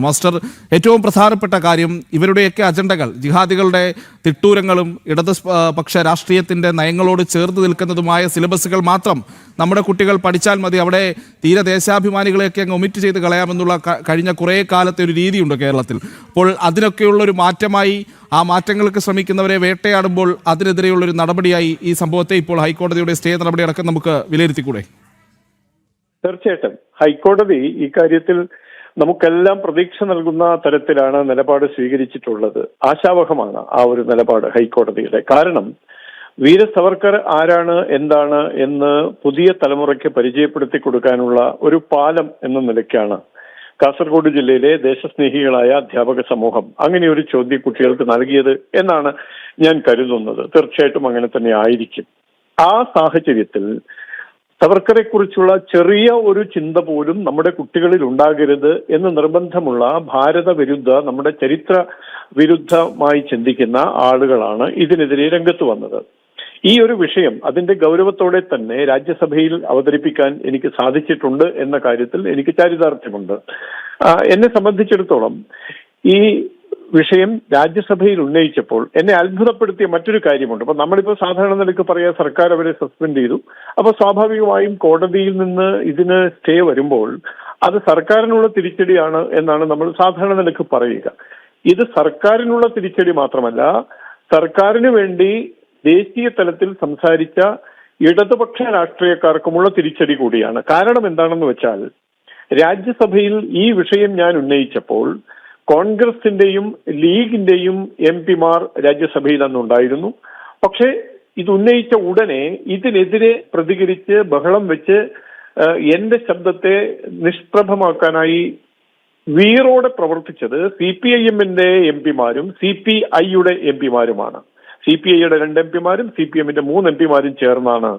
Master, ഏറ്റവും പ്രധാനപ്പെട്ട കാര്യം ഇവരുടെയൊക്കെ അജണ്ടകൾ ജിഹാദികളുടെ തിട്ടൂരങ്ങളും പക്ഷ രാഷ്ട്രീയത്തിൻ്റെ നയങ്ങളോട് ചേർന്ന് നിൽക്കുന്നതുമായ സിലബസുകൾ മാത്രം നമ്മുടെ കുട്ടികൾ പഠിച്ചാൽ മതി, അവിടെ തീരെ ദേശാഭിമാനികളെയൊക്കെ അങ്ങ് ഒമിറ്റ് ചെയ്ത് കളയാമെന്നുള്ള കഴിഞ്ഞ കുറേ കാലത്തെ ഒരു രീതിയുണ്ട് കേരളത്തിൽ. അപ്പോൾ അതിനൊക്കെയുള്ളൊരു മാറ്റമായി, ആ മാറ്റങ്ങൾക്ക് ശ്രമിക്കുന്നവരെ വേട്ടയാടുമ്പോൾ അതിനെതിരെയുള്ളൊരു നടപടിയായി ഈ സംഭവത്തെ ഇപ്പോൾ ഹൈക്കോടതിയുടെ സ്റ്റേ നടപടി അടക്കം നമുക്ക് വിലയിരുത്തിക്കൂടെ? തീർച്ചയായിട്ടും ഹൈക്കോടതി ഇക്കാര്യത്തിൽ നമുക്കെല്ലാം പ്രതീക്ഷ നൽകുന്ന തരത്തിലാണ് നിലപാട് സ്വീകരിച്ചിട്ടുള്ളത്. ആശാവഹമാണ് ആ ഒരു നിലപാട് ഹൈക്കോടതിയുടെ. കാരണം വീര സവർക്കർ ആരാണ്, എന്താണ് എന്ന് പുതിയ തലമുറയ്ക്ക് പരിചയപ്പെടുത്തി കൊടുക്കാനുള്ള ഒരു പാലം എന്ന നിലയ്ക്കാണ് കാസർഗോഡ് ജില്ലയിലെ ദേശസ്നേഹികളായ അധ്യാപക സമൂഹം അങ്ങനെ ഒരു ചോദ്യം കുട്ടികൾക്ക് നൽകിയത് എന്നാണ് ഞാൻ കരുതുന്നത്. തീർച്ചയായിട്ടും അങ്ങനെ തന്നെ ആയിരിക്കും. ആ സാഹചര്യത്തിൽ സവർക്കറെ കുറിച്ചുള്ള ചെറിയ ഒരു ചിന്ത പോലും നമ്മുടെ കുട്ടികളിൽ ഉണ്ടാകരുത് എന്ന് നിർബന്ധമുള്ള ഭാരത വിരുദ്ധ, നമ്മുടെ ചരിത്ര വിരുദ്ധമായി ചിന്തിക്കുന്ന ആളുകളാണ് ഇതിനെതിരെ രംഗത്ത് വന്നത്. ഈ ഒരു വിഷയം അതിന്റെ ഗൗരവത്തോടെ തന്നെ രാജ്യസഭയിൽ അവതരിപ്പിക്കാൻ എനിക്ക് സാധിച്ചിട്ടുണ്ട് എന്ന കാര്യത്തിൽ എനിക്ക് ചാരിതാർത്ഥ്യമുണ്ട്. എന്നെ സംബന്ധിച്ചിടത്തോളം ഈ വിഷയം രാജ്യസഭയിൽ ഉന്നയിച്ചപ്പോൾ എന്നെ അത്ഭുതപ്പെടുത്തിയ മറ്റൊരു കാര്യമുണ്ട്. അപ്പൊ നമ്മളിപ്പോൾ സാധാരണ നിലയ്ക്ക് പറയാ സർക്കാർ അവരെ സസ്പെൻഡ് ചെയ്തു. അപ്പൊ സ്വാഭാവികമായും കോടതിയിൽ നിന്ന് ഇതിന് സ്റ്റേ വരുമ്പോൾ അത് സർക്കാരിനുള്ള തിരിച്ചടിയാണ് എന്നാണ് നമ്മൾ സാധാരണ നിലയ്ക്ക് പറയുക. ഇത് സർക്കാരിനുള്ള തിരിച്ചടി മാത്രമല്ല, സർക്കാരിന് വേണ്ടി ദേശീയ തലത്തിൽ സംസാരിച്ച ഇടതുപക്ഷ രാഷ്ട്രീയക്കാർക്കുമുള്ള തിരിച്ചടി കൂടിയാണ്. കാരണം എന്താണെന്ന് വെച്ചാൽ, രാജ്യസഭയിൽ ഈ വിഷയം ഞാൻ ഉന്നയിച്ചപ്പോൾ കോൺഗ്രസിന്റെയും ലീഗിന്റെയും എംപിമാർ രാജ്യസഭയിൽ അന്നുണ്ടായിരുന്നു. പക്ഷേ ഇത് ഉന്നയിച്ച ഉടനെ ഇതിനെതിരെ പ്രതികരിച്ച് ബഹളം വെച്ച് എന്റെ ശബ്ദത്തെ നിഷ്പ്രഭമാക്കാനായി വീറോടെ പ്രവർത്തിച്ചത് CPIM-ന്റെ എംപിമാരും CPI-യുടെ എംപിമാരുമാണ്. CPI-യുടെ 2 എംപിമാരും CPM-ന്റെ 3 എംപിമാരും ചേർന്നാണ്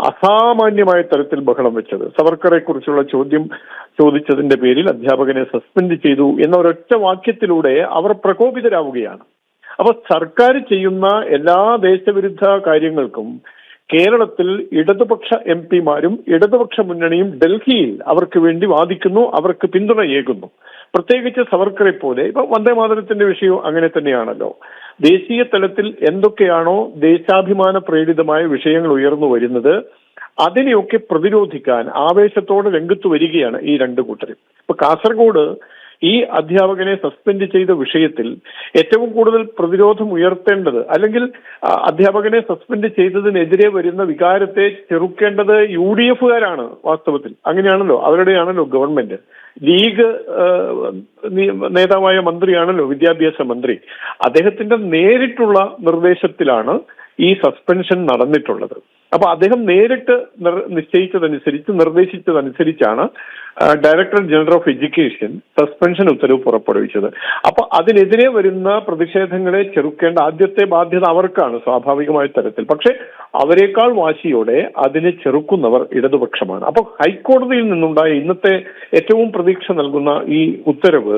അസാമാന്യമായ തരത്തിൽ ബഹളം വെച്ചത്. സവർക്കറെ കുറിച്ചുള്ള ചോദ്യം ചോദിച്ചതിന്റെ പേരിൽ അധ്യാപകനെ സസ്പെൻഡ് ചെയ്തു എന്ന ഒരൊറ്റ വാക്യത്തിലൂടെ അവർ പ്രകോപിതരാവുകയാണ്. അപ്പൊ സർക്കാർ ചെയ്യുന്ന എല്ലാ ദേശവിരുദ്ധ കാര്യങ്ങൾക്കും കേരളത്തിൽ ഇടതുപക്ഷ എംപിമാരും ഇടതുപക്ഷ മുന്നണിയും ഡൽഹിയിൽ അവർക്ക് വേണ്ടി വാദിക്കുന്നു, അവർക്ക് പിന്തുണയേകുന്നു. പ്രത്യേകിച്ച് സവർക്കറെ പോലെ ഇപ്പൊ വന്ദേമാതരത്തിന്റെ വിഷയവും അങ്ങനെ തന്നെയാണല്ലോ. ദേശീയ തലത്തിൽ എന്തൊക്കെയാണോ ദേശാഭിമാന പ്രേരിതമായ വിഷയങ്ങൾ ഉയർന്നു വരുന്നത് അതിനെയൊക്കെ പ്രതിരോധിക്കാൻ ആവേശത്തോടെ രംഗത്ത് വരികയാണ് ഈ 2 കൂട്ടരും. ഇപ്പൊ കാസർഗോഡ് ഈ അധ്യാപകനെ സസ്പെൻഡ് ചെയ്ത വിഷയത്തിൽ ഏറ്റവും കൂടുതൽ പ്രതിരോധം ഉയർത്തേണ്ടത്, അധ്യാപകനെ സസ്പെൻഡ് ചെയ്തതിനെതിരെ വരുന്ന വികാരത്തെ ചെറുക്കേണ്ടത് UDF-കാരാണ്. വാസ്തവത്തിൽ അങ്ങനെയാണല്ലോ, അവരുടെയാണല്ലോ ഗവൺമെന്റ്. ലീഗ് നേതാവായ മന്ത്രിയാണല്ലോ വിദ്യാഭ്യാസ മന്ത്രി. അദ്ദേഹത്തിന്റെ നേരിട്ടുള്ള നിർദ്ദേശത്തിലാണ് ഈ സസ്പെൻഷൻ നടന്നിട്ടുള്ളത്. അപ്പൊ അദ്ദേഹം നേരിട്ട് നിർദ്ദേശിച്ചതനുസരിച്ചാണ് director general of education suspension ഉത്തരവ് പുറപ്പെടുവിച്ചത്. അപ്പൊ അതിനെതിരെ വരുന്ന പ്രതിഷേധങ്ങളെ ചെറുക്കേണ്ട ആദ്യത്തെ ബാധ്യത അവർക്കാണ് സ്വാഭാവികമായ തരത്തിൽ. പക്ഷെ അവരെക്കാൾ വാശിയോടെ അതിനെ ചെറുക്കുന്നവർ ഇടതുപക്ഷമാണ്. അപ്പൊ ഹൈക്കോടതിയിൽ നിന്നുണ്ടായ ഇന്നത്തെ ഏറ്റവും പ്രതീക്ഷ നൽകുന്ന ഈ ഉത്തരവ്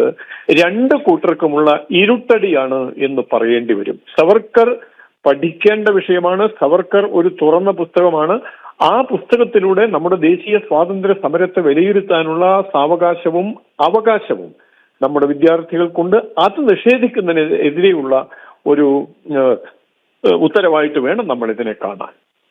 2 കൂട്ടർക്കുമുള്ള ഇരുട്ടടിയാണ് എന്ന് പറയേണ്ടി വരും. സവർക്കർ പഠിക്കേണ്ട വിഷയമാണ്. സവർക്കർ ഒരു തുറന്ന പുസ്തകമാണ്. ആ പുസ്തകത്തിലൂടെ നമ്മുടെ ദേശീയ സ്വാതന്ത്ര്യ സമരത്തെ വിലയിരുത്താനുള്ള സാവകാശവും അവകാശവും നമ്മുടെ വിദ്യാർത്ഥികൾക്കുണ്ട്. അത് നിഷേധിക്കുന്നതിനെതിരെയുള്ള ഒരു ഉത്തരവായിട്ട് വേണം നമ്മൾ ഇതിനെ കാണാൻ.